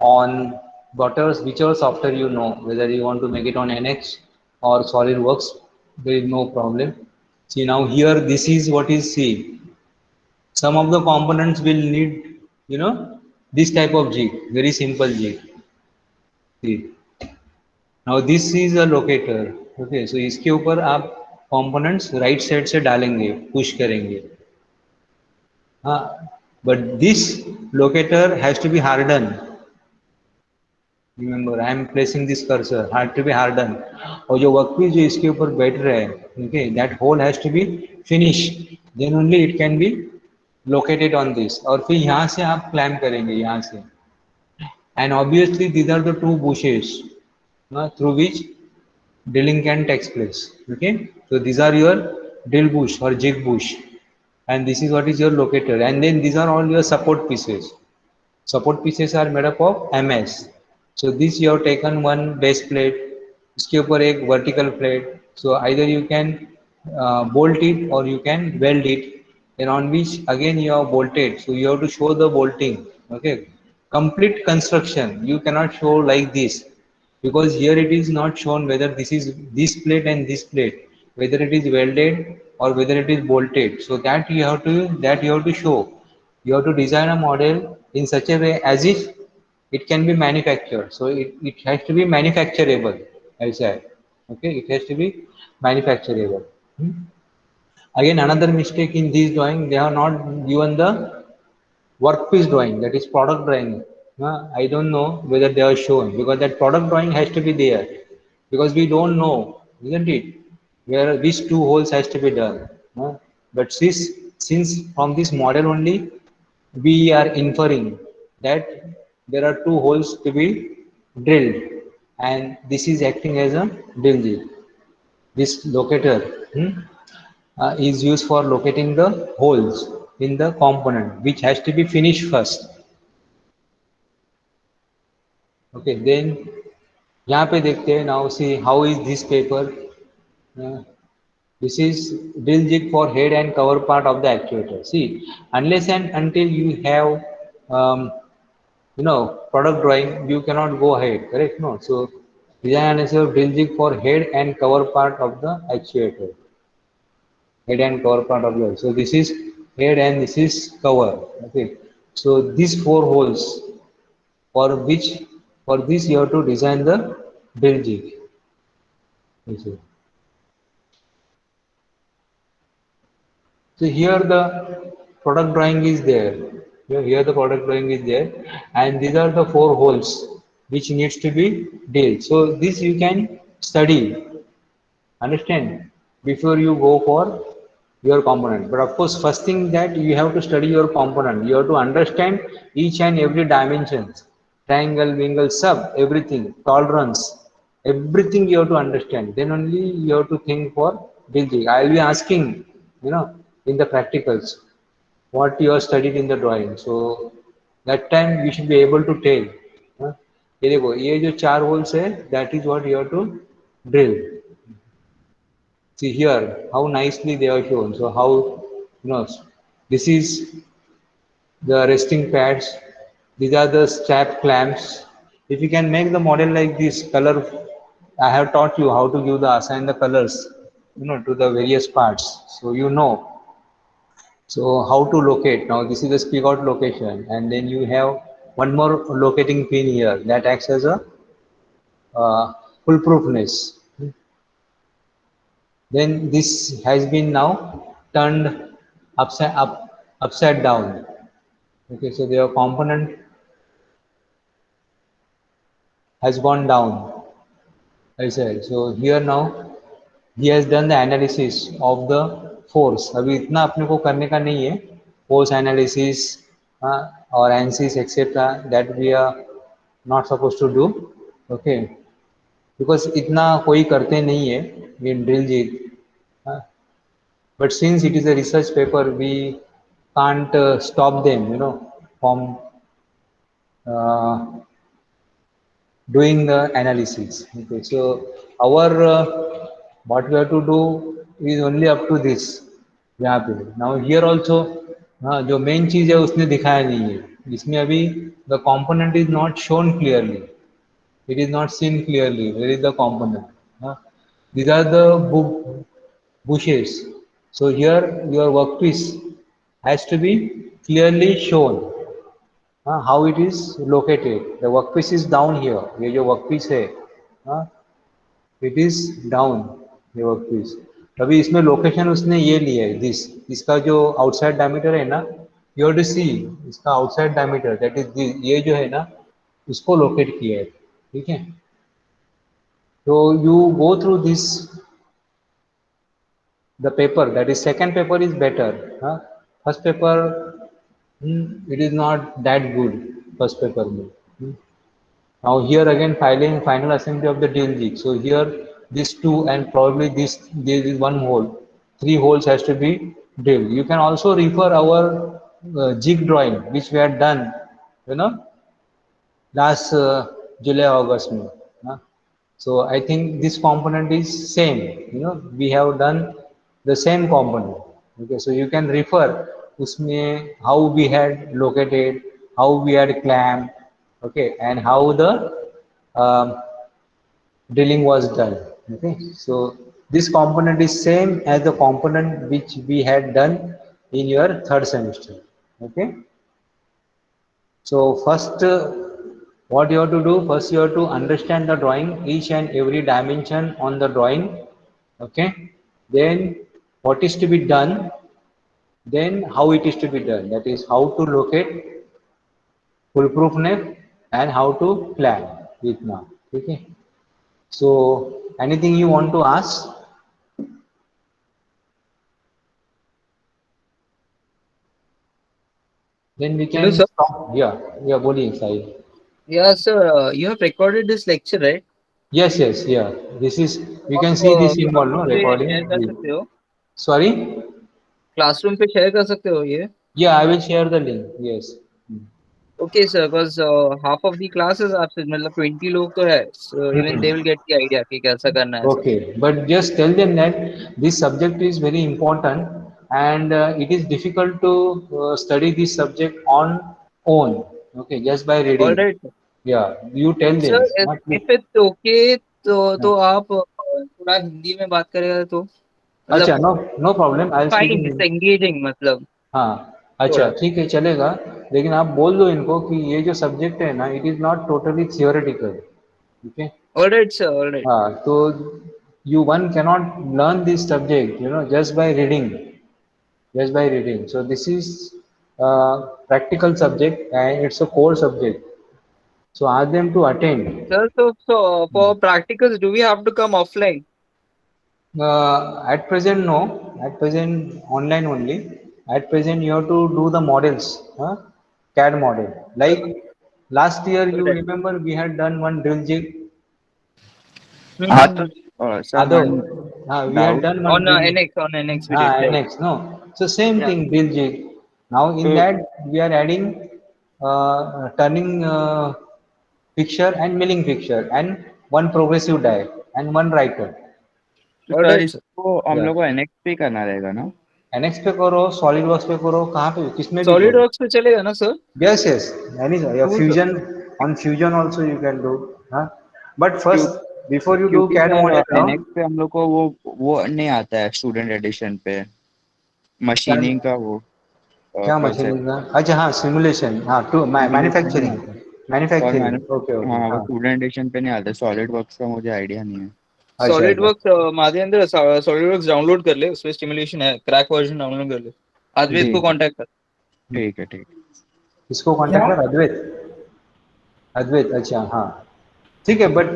on whichever software whether you want to make it on NX or SolidWorks, there is no problem. See now here, this is what is see. Some of the components will need, this type of jig, very simple jig. See. Now this is a locator. Okay, so इसके ऊपर आप components right side से डालेंगे, push करेंगे. हाँ, but this locator has to be hardened. Remember, I am placing this cursor, has to be hardened. और जो workpiece जो इसके ऊपर बैठ रहा है, okay, that hole has to be finished. Then only it can be located on this. और फिर यहाँ से आप clamp करेंगे यहाँ से. And obviously these are the two bushes through which drilling can take place. Okay, so these are your drill bush or jig bush, and this is what is your locator, and then these are all your support pieces. Support pieces are made up of MS. So this you have taken one base plate, इसके ऊपर एक vertical plate. So either you can bolt it or you can weld it, and on which again you have bolted. So you have to show the bolting. Okay, complete construction. You cannot show like this, because here it is not shown whether this is this plate and this plate, whether it is welded or whether it is bolted. So that you have to show. You have to design a model in such a way as if it can be manufactured. So it has to be manufacturable, I said. Okay, it has to be manufacturable. Again, another mistake in this drawing, they have not given the workpiece drawing, that is product drawing. I don't know whether they are shown because that product drawing has to be there because we don't know, isn't it, where which two holes has to be done. But since from this model only we are inferring that there are two holes to be drilled and this is acting as a drill jig. This locator is used for locating the holes in the component which has to be finished first. Okay, then यहाँ पे देखते हैं now see how is this paper. uh, this is drill jig for head and cover part of the actuator. See, unless and until you have product drawing, you cannot go ahead, correct? No, so design analysis of drill jig for head and cover part of the actuator. Head and cover part of the, so this is head and this is cover. Okay, so these four holes for which, for this you have to design the drill jig. Okay. So here the product drawing is there. Here the product drawing is there, and these are the four holes which needs to be drilled. So this you can study, understand, before you go for your component. But of course, first thing that you have to study your component. You have to understand each and every dimensions, triangle, angle, sub, everything, tolerance, everything you have to understand. Then only you have to think for building. I will be asking, in the practicals, what you have studied in the drawing. So that time you should be able to tell. ये देखो, ये जो चार holes है, that is what you have to drill. See here how nicely they are shown. So how, this is the resting pads. These are the strap clamps. If you can make the model like this, color, I have taught you how to give the assign the colors, to the various parts. So so how to locate. Now this is the speak out location, and then you have one more locating pin here that acts as a foolproofness. Then this has been now turned upside down. Okay, so their component has gone down, I said. So here now he has done the analysis of the force. अभी इतना अपने को करने का नहीं है, force analysis or ANSYS etc. that we are not supposed to do. Okay, because इतना कोई करते नहीं है in drill jig. But since it is a research paper, we can't stop them, from doing the analysis. Okay, so our what we have to do is only up to this. यहाँ पे now here also जो main चीज है उसने दिखाया नहीं है. इसमें अभी the component is not shown clearly. It is not seen clearly. Where is the component? These are the bushes. So here your workpiece has to be clearly shown. How it is located. The workpiece is down here. ये जो workpiece है, it is down. ये workpiece. अभी इसमें location उसने ये लिया है. इसका जो outside diameter है ना, you have to see इसका outside diameter. That is this. ये जो है ना, इसको locate किया है. ठीक है? So you go through this. The paper, that is second paper is better. First paper, it is not that good. First paper. Now here again final assembly of the drill jig. So here these two and probably there is one hole. 3 holes has to be drilled. You can also refer our jig drawing which we had done, last July August. So I think this component is same. We have done the same component. Okay, so you can refer usme how we had located, how we had clamped, okay, and how the drilling was done. Okay, so this component is same as the component which we had done in your third semester. Okay, so first what you have to do, first you have to understand the drawing, each and every dimension on the drawing. Okay, then what is to be done, then how it is to be done. That is how to locate foolproofness and how to plan इतना, ठीक है? So anything you want to ask? Then we Hello, can sir. stop. Yeah, yeah, बोलिए साहिल. Yeah, sir. You have recorded this lecture, right? Yes, yes, yeah. This is, you can आप see this symbol, no, classroom पे recording. Share कर सकते हो? Sorry? Classroom पे share कर सकते हो ये? Yeah, I will share the link. Yes. Okay, sir. Because half of the class is absent. मतलब 20 लोग तो है. So even they will get the idea कि कैसा करना है सब. Okay, but just tell them that this subject is very important and it is difficult to study this subject on own. Okay, just by All reading. right. Yeah, you tell Sir, them. if Not if it's okay, तो हाँ. आप थोड़ा हिंदी में बात करेगा तो अच्छा, मतलब no problem. I'll speak fine in it's Hindi. Engaging मतलब हाँ, अच्छा थोड़ा. ठीक है चलेगा. लेकिन आप बोल दो इनको कि ये जो सब्जेक्ट है ना, it is not totally theoretical. ठीक है? All right, sir. All right. हाँ, तो you one cannot learn this subject, you know, just by reading. So this is practical subject and it's a core subject. So ask them to attend. Sir, so for practicals, do we have to come offline? At present, no. At present, online only. At present, you have to do the models, CAD model. Like last year, All you right. remember we had done one drill jig. हाँ तो sir Adho, one we had doubt. done one On drill. NX we did, right? Next, no. So same Yeah. thing, drill jig. Now in तो that we are adding turning fixture and milling fixture and one progressive die and one writer. All sir right, sir. इसको हम Yeah. लोग को NX पे करना रहेगा ना? NX पे करो, सॉलिड वर्क्स पे करो, कहाँ पे किसमें भी Solid करो. works पे चलेगा ना sir? Yes, yes. Any yeah, Cool, sir. fusion, on fusion also you can do. Huh? But क्यों first, before you do क्योंकि CAD sir model, no? NX पे हम लोग को वो नहीं आता है स्टूडेंट एडिशन पे क्या मशीनिंग का वो क्या कंसेप्ट. मशीनिंग का? अच्छा हाँ, सिमुलेशन, हाँ, टू सिमुलेशन नहीं मैन्युफैक्चरिंग. आता. और मैंने मैन्युफैक्चरिंग, ओके ओके, हाँ वो हाँ. स्टूडेंट एडिशन पे नहीं आता. सॉलिड वर्क्स का मुझे आइडिया नहीं है. अच्छा सॉलिड अच्छा. वर्क्स माध्येंद्र सॉलिड वर्क्स डाउनलोड कर ले उसमें स्टिमुलेशन है क्रैक वर्जन डाउनलोड कर ले अद्वैत को ठीक है कांटेक्ट कर. ठीक है ठीक है. इसको कांटेक्ट कर अद्वैत. अद्वैत, अच्छा हाँ, ठीक है. But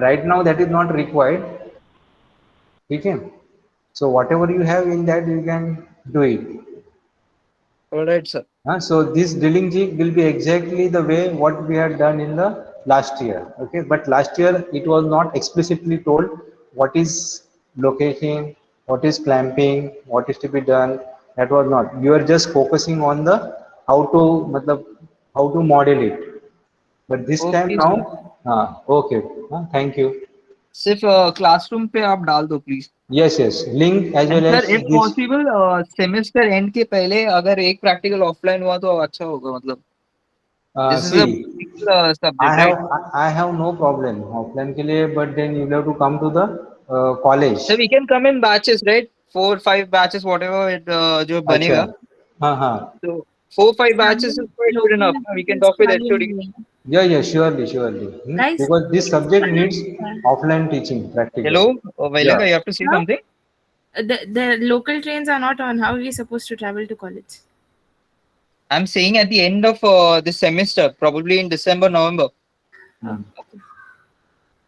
right now that is not required. ठीक है. So what ever you have in that you can do it. Alright sir. So this drilling jig will be exactly the way what we had done in the last year. Okay, but last year it was not explicitly told what is locating, what is clamping, what is to be done. That was not. You are just focusing on the how to, matlab, how to model it. But this time okay now, sir. okay. Thank you. सिर्फ classroom पे आप डाल दो please. Yes, yes. Link as and well sir as if this. Possible semester and के पहले अगर एक practical offline हुआ तो अच्छा होगा मतलब this is a See, subject right. I have no problem offline के लिए, but then you have to come to the college. Sir we can come in batches right 4-5 batches whatever it जो अच्छा, बनेगा. हाँ हाँ. So 4-5 batches is Simon quite good enough. local We can reference talk with खाली HOD. नहीं है. Yeah, surely, surely. Guys, Because this subject needs offline teaching, practical. Hello, Yeah. Vailaka, you have to say huh? something. The local trains are not on. How are we supposed to travel to college? I'm saying at the end of this semester, probably in December, November.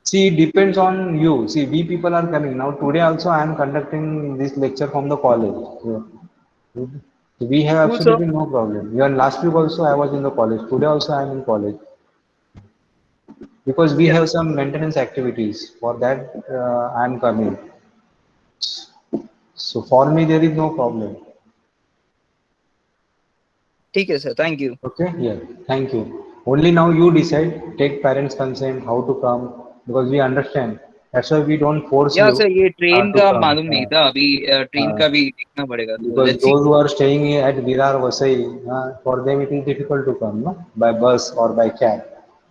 See, it depends on you. See, we people are coming now. Today also, I am conducting this lecture from the college. So we have Cool, sir. absolutely no problem. Even last week also, I was in the college. Today also, I am in college. Because we Yeah. have some maintenance activities. For that, I am coming. So for me, there is no problem. ठीक है sir, thank you. Okay, yeah, thank you. Only now you decide, take parents' consent, how to come, because we understand. That's why we don't force Yeah you sir, ये train to का come. मालूम नहीं था अभी train Uh, का भी देखना पड़ेगा तो because let's see. those who are staying at Virar Vasai, for them it is difficult to come, no? By bus or by cab.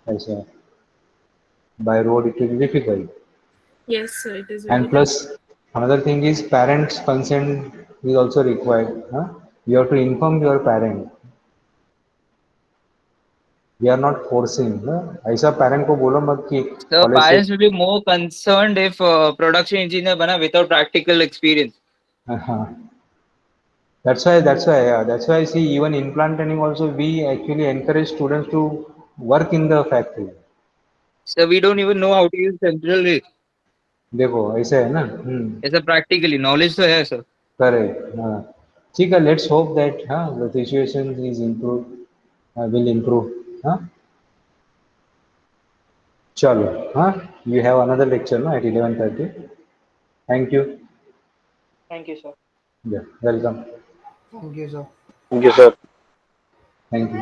Also, by road it will be difficult. Yes, sir. It is very And plus, another thing is parents' consent is also required. You have to inform your parent. We are not forcing. ऐसा parent को बोलो मत कि So college से. parents will be more concerned if production engineer बना without practical experience. That's why, yeah, that's why I see even in plant training also we actually encourage students to work in the factory. So we don't even know how to use central ray. देखो ऐसे है ना. ऐसा practically knowledge तो है sir. Correct. हाँ ठीक है. लेट्स होप दैट हाँ the situation is improve will improve. हाँ चलो. हाँ यू हैव अनदर लेक्चर ना at 11:30. Thank you. Thank you sir. Welcome. Thank you, sir. Thank you.